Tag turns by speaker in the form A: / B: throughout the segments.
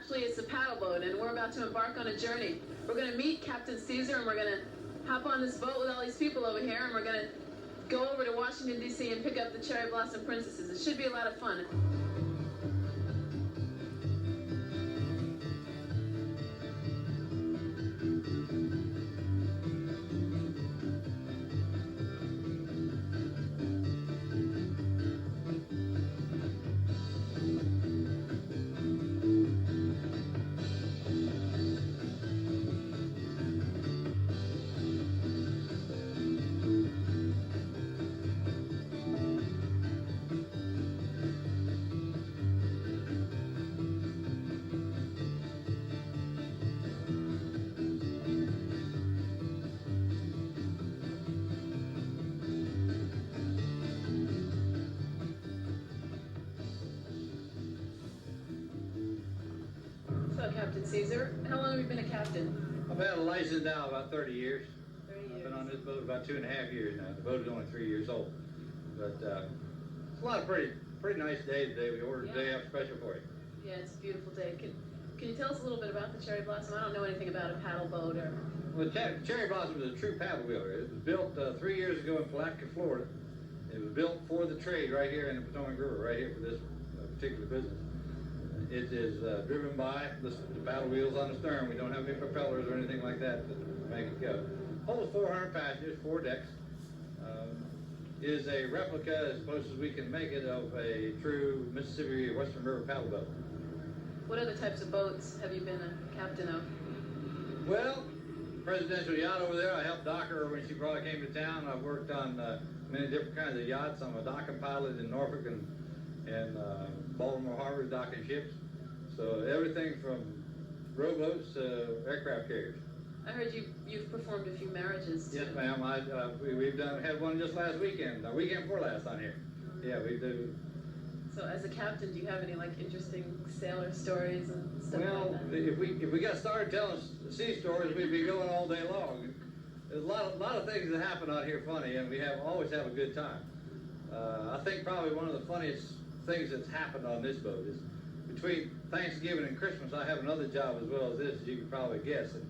A: Actually, it's a paddle boat, and we're about to embark on a journey. We're going to meet Captain Caesar, and we're going to hop on this boat with all these people over here, and we're going to go over to Washington, D.C. and pick up the Cherry Blossom Princesses. It should be a lot of fun. So, Captain Caesar, how long have you been a captain?
B: I've had a license now about 30 years.
A: 30 years.
B: I've been on this boat about 2.5 years now. The boat is only 3 years old. But it's a lot of pretty nice day today. We ordered a day off special for you.
A: Yeah, it's a beautiful day. Can you tell us a little bit about the Cherry Blossom? I don't know anything about a paddle boat or...
B: Well, Cherry Blossom is a true paddle wheeler. It was built 3 years ago in Palatka, Florida. It was built for the trade right here in the Potomac River, right here for this particular business. It is driven by the paddle wheels on the stern. We don't have any propellers or anything like that to make it go. Holds 400 passengers, 4 decks. Is a replica, as close as we can make it, of a true Mississippi Western River paddle boat.
A: What other types of boats have you been a captain of?
B: Well, presidential yacht over there, I helped dock her when she probably came to town. I've worked on many different kinds of yachts. I'm a docking pilot in Norfolk and Baltimore Harbor docking ships. So everything from rowboats to aircraft carriers.
A: I heard you've performed a few marriages too.
B: Yes, ma'am. We've had one just last weekend, the weekend before last on here. Yeah, we do.
A: So as a captain, do you have any like interesting sailor stories and stuff
B: Well,
A: like that?
B: if we got started telling sea stories, we'd be going all day long. There's a lot of things that happen out here funny, and we always have a good time. I think probably one of the funniest things that's happened on this boat is between Thanksgiving and Christmas, I have another job as well as this, as you can probably guess. And,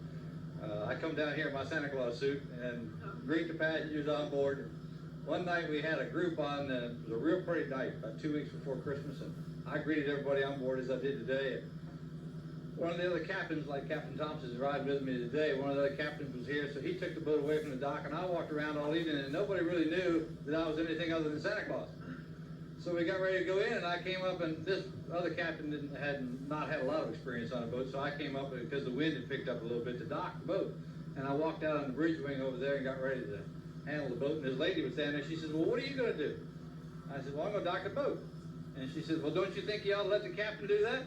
B: I come down here in my Santa Claus suit and greet the passengers on board. One night we had a group on, it was a real pretty night, about 2 weeks before Christmas, and I greeted everybody on board as I did today. And one of the other captains, like Captain Thompson's riding with me today, one of the other captains was here, so he took the boat away from the dock, and I walked around all evening, and nobody really knew that I was anything other than Santa Claus. So we got ready to go in, and I came up, and this other captain had not had a lot of experience on a boat, so I came up because the wind had picked up a little bit to dock the boat. And I walked out on the bridge wing over there and got ready to handle the boat, and this lady was standing there. She said, well, what are you going to do? I said, well, I'm going to dock the boat. And she said, well, don't you think you ought to let the captain do that?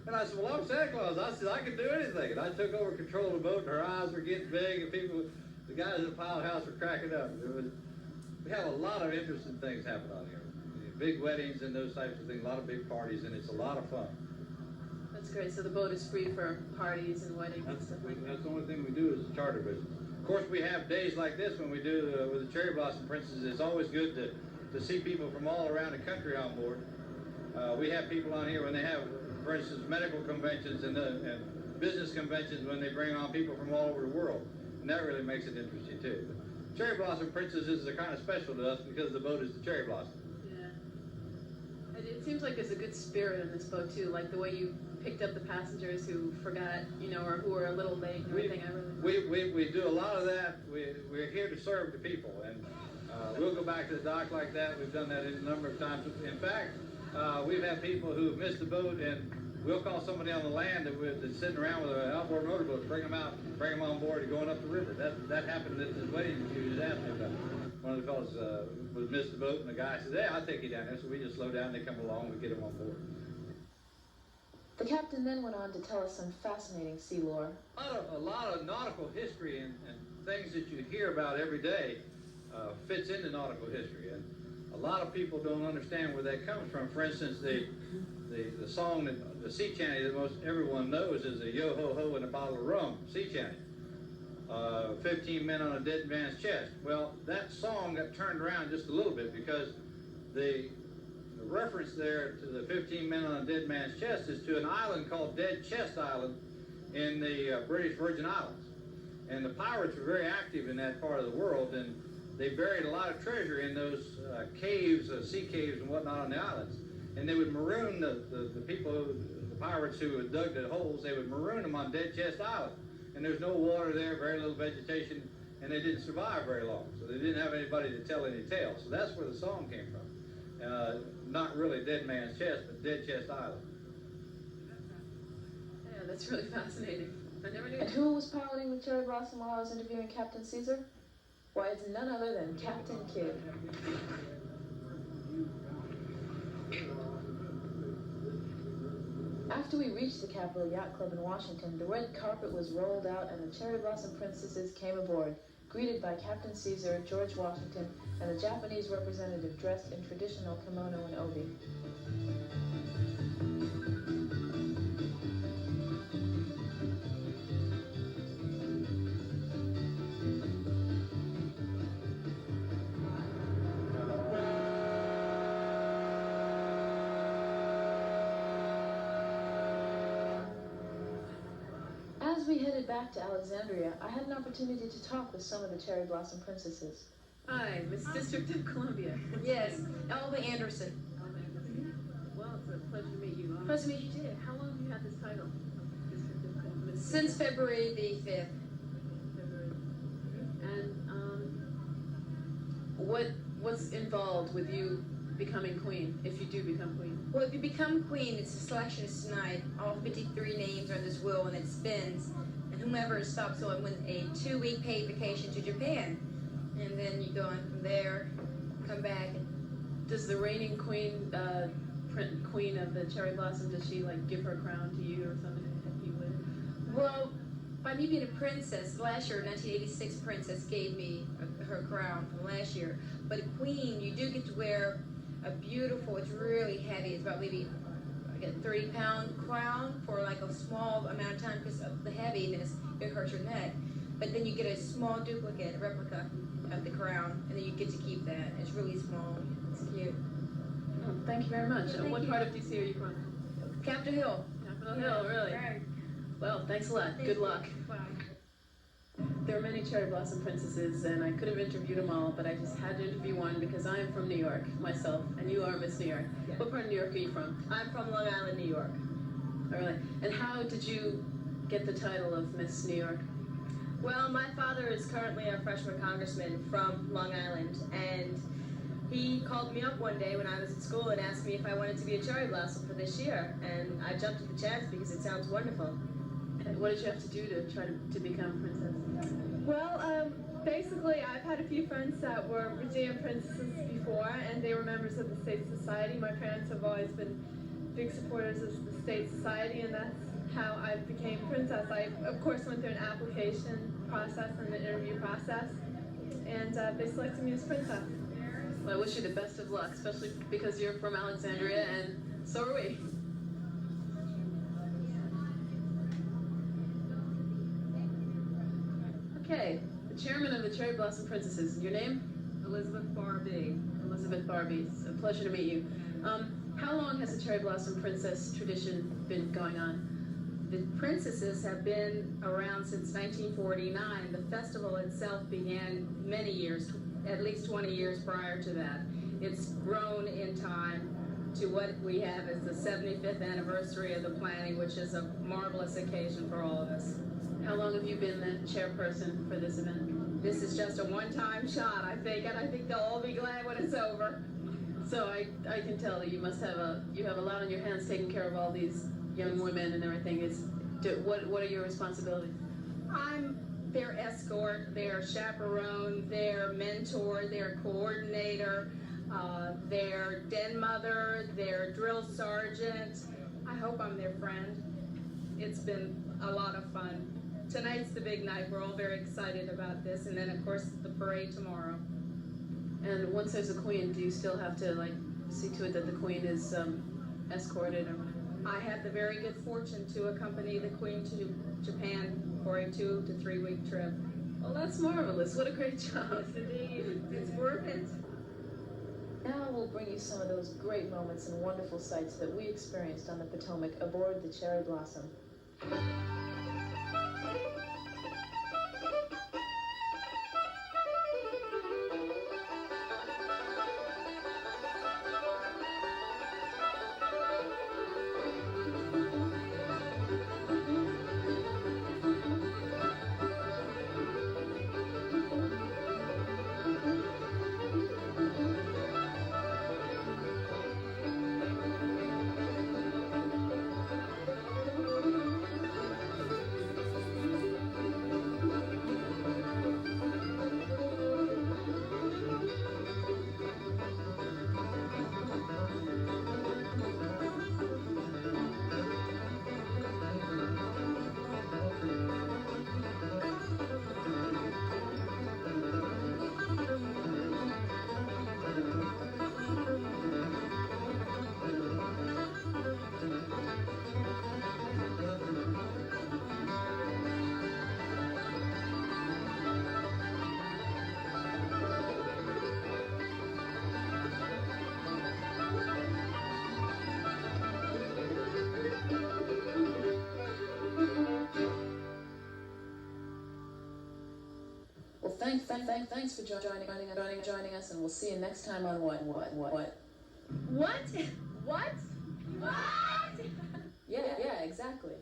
B: And I said, well, I'm Santa Claus. I said, I can do anything. And I took over control of the boat, and her eyes were getting big, and the guys in the pilot house were cracking up. We have a lot of interesting things happen out here. Big weddings and those types of things, a lot of big parties, and it's a lot of fun.
A: That's great. So the boat is free for parties and weddings and stuff like that.
B: That's the only thing we do is charter business. Of course, we have days like this when we do with the Cherry Blossom Princesses. It's always good to see people from all around the country on board. We have people on here when they have, for instance, medical conventions and business conventions when they bring on people from all over the world. And that really makes it interesting, too. But Cherry Blossom Princesses are kind of special to us because the boat is the Cherry Blossom.
A: It seems like there's a good spirit in this boat too, like the way you picked up the passengers who forgot, or who were a little late and everything.
B: We do a lot of that. We're here to serve the people, and we'll go back to the dock like that. We've done that a number of times. In fact, we've had people who've missed the boat, and we'll call somebody on the land that's sitting around with an outboard motorboat, bring them out, bring them on board and going up the river. That happened at this wedding that you was asking about. One of the fellows was missed the boat, and the guy said, hey, I'll take you down there. So we just slow down, they come along, we get them on board.
A: The captain then went on to tell us some fascinating sea lore.
B: A lot of nautical history and things that you hear about every day fits into nautical history. And a lot of people don't understand where that comes from. For instance, the song, the sea chanty that most everyone knows is a yo-ho-ho and a bottle of rum, sea chanty. 15 men on a dead man's chest. Well, that song got turned around just a little bit because the reference there to the 15 men on a dead man's chest is to an island called Dead Chest Island in the British Virgin Islands. And the pirates were very active in that part of the world, and they buried a lot of treasure in those caves, sea caves and whatnot on the islands. And they would maroon the people, the pirates who had dug the holes, they would maroon them on Dead Chest Island. And there's no water there, very little vegetation, and they didn't survive very long. So they didn't have anybody to tell any tales. So that's where the song came from. Not really Dead Man's Chest, but Dead Chest Island.
A: Yeah, that's really fascinating. I never knew.
C: And who was piloting the Cherry Blossom while I was interviewing Captain Caesar? Why, it's none other than Captain Kidd. After we reached the Capitol Yacht Club in Washington, the red carpet was rolled out and the Cherry Blossom Princesses came aboard, greeted by Captain Caesar, George Washington, and the Japanese representative dressed in traditional kimono and obi. As we headed back to Alexandria, I had an opportunity to talk with some of the Cherry Blossom Princesses.
A: Hi, Miss District of Columbia.
D: Yes, Elva Anderson.
A: Well, it's a pleasure to meet you.
D: Pleasure to meet you too.
A: How long have you had this title? District of Columbia?
D: Since February the 5th.
A: February. And what's involved with you becoming queen, if you do become queen?
D: Well, if you become queen, it's a selection is tonight. All 53 names are in this wheel and it spins. And whomever stops on with a 2-week paid vacation to Japan. And then you go on from there, come back.
A: Does the reigning queen, queen of the Cherry Blossom, does she like give her crown to you or something if you win?
D: Well, by me being a princess, last year, 1986 princess gave me her crown from last year. But a queen, you do get to wear a beautiful, it's really heavy, it's about maybe like a 30-pound crown for like a small amount of time because of the heaviness, it hurts your neck. But then you get a small duplicate, a replica of the crown, and then you get to keep that. It's really small, it's cute.
A: Oh, thank you very much.
D: Yeah,
A: And what
D: you.
A: part of DC are you from?
D: Capitol Hill.
A: Capitol Hill, really?
D: Right.
A: Well, thanks a lot. Good luck.
D: Bye.
A: There are many Cherry Blossom Princesses, and I could have interviewed them all, but I just had to interview one because I am from New York myself, and you are Miss New York.
D: Yeah.
A: What part of New York are you from?
D: I'm from Long Island, New York.
A: Oh, really? And how did you get the title of Miss New York?
D: Well, my father is currently a freshman congressman from Long Island, and he called me up one day when I was at school and asked me if I wanted to be a cherry blossom for this year, and I jumped at the chance because it sounds wonderful.
A: And what did you have to do to try to become princess?
E: Well, basically, I've had a few friends that were Virginia princesses before, and they were members of the State Society. My parents have always been big supporters of the State Society, and that's how I became princess. I, of course, went through an application process and an interview process, and they selected me as princess.
A: Well, I wish you the best of luck, especially because you're from Alexandria, and so are we. Okay, the chairman of the Cherry Blossom Princesses. Your name?
F: Elizabeth Barbie.
A: Elizabeth Barbie. It's a pleasure to meet you. How long has the Cherry Blossom Princess tradition been going on?
F: The princesses have been around since 1949. The festival itself began many years, at least 20 years prior to that. It's grown in time to what we have as the 75th anniversary of the planning, which is a marvelous occasion for all of us.
A: How long have you been the chairperson for this event?
F: This is just a one-time shot, I think, and I think they'll all be glad when it's over.
A: So I can tell that you must have a lot on your hands taking care of all these young women and everything. What are your responsibilities?
F: I'm their escort, their chaperone, their mentor, their coordinator, their den mother, their drill sergeant. I hope I'm their friend. It's been a lot of fun. Tonight's the big night. We're all very excited about this, and then of course the parade tomorrow.
A: And once there's a queen, do you still have to see to it that the queen is escorted? Or...
F: I had the very good fortune to accompany the Queen to Japan for a 2 to 3 week trip.
A: Well, that's marvelous. What a great job.
F: Yes, indeed. It's worth it.
C: Now we'll bring you some of those great moments and wonderful sights that we experienced on the Potomac aboard the Cherry Blossom. Well, thanks for joining us, and we'll see you next time on what?
F: What? What? What?
C: Yeah, exactly.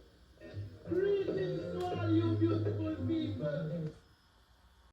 G: Greetings to all you beautiful people.